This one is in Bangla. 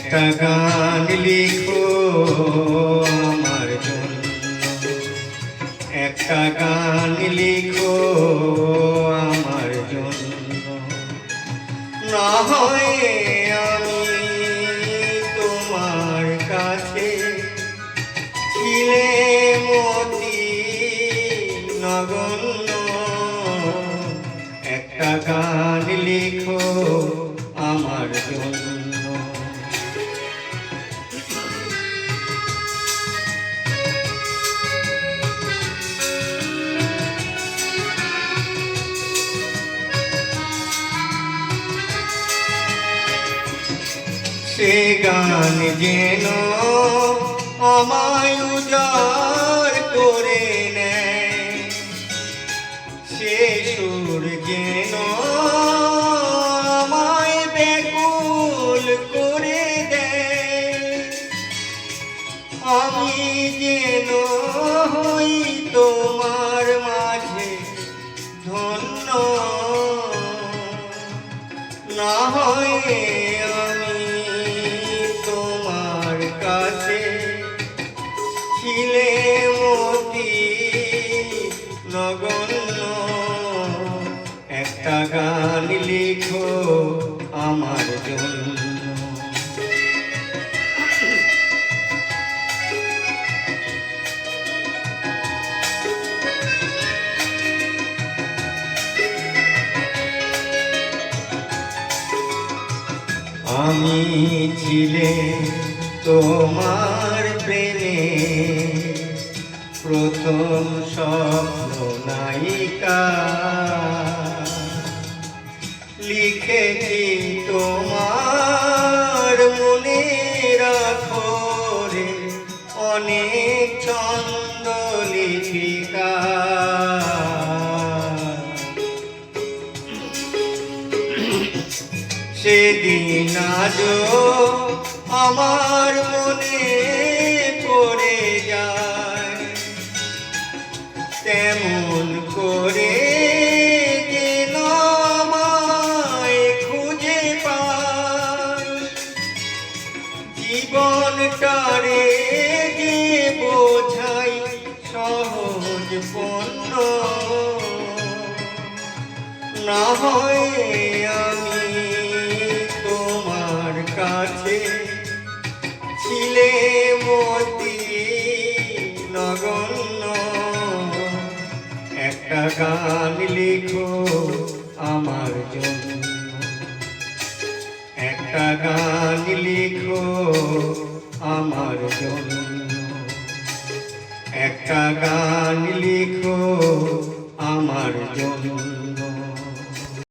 একটা গান লিখো আমার জন্য, একটা গান লিখো আমার জন্য। না হয় আমি তোমার কাছে ছিলে মতি নগণ্য, একটা গান লিখো আমার জন্য। সে গান যেন আমায় উজাড় করে নেয়, সে সুর যেন আমায় ব্যাকুল করে দেয়। আমি যেন হই তোমার মাঝে ধন্য, না হয় তোমার কাছে ছিলে মতি নগণ্য, একটা গান লিখো আমার জন্য। আমি ছিলে তোমার প্রেমে প্রথম স্বপ্ন নায়িকা, লিখেছি তোমার মনে রাখো রে অনেক ছন্দ লিখিকা। সেদিন আজও আমার মনে পড়ে যায়, তেমন করে যেন আমায় খুঁজে পায়। জীবনটারে যে বোঝাই সহজ পণ্য, না হয় আমি তোমার কাছে ছিলে মতি নগণ্য, একটা গান লিখো আমার জন্য, একটা গান লিখো আমার জন্য, একটা গান লিখো আমার জন্য।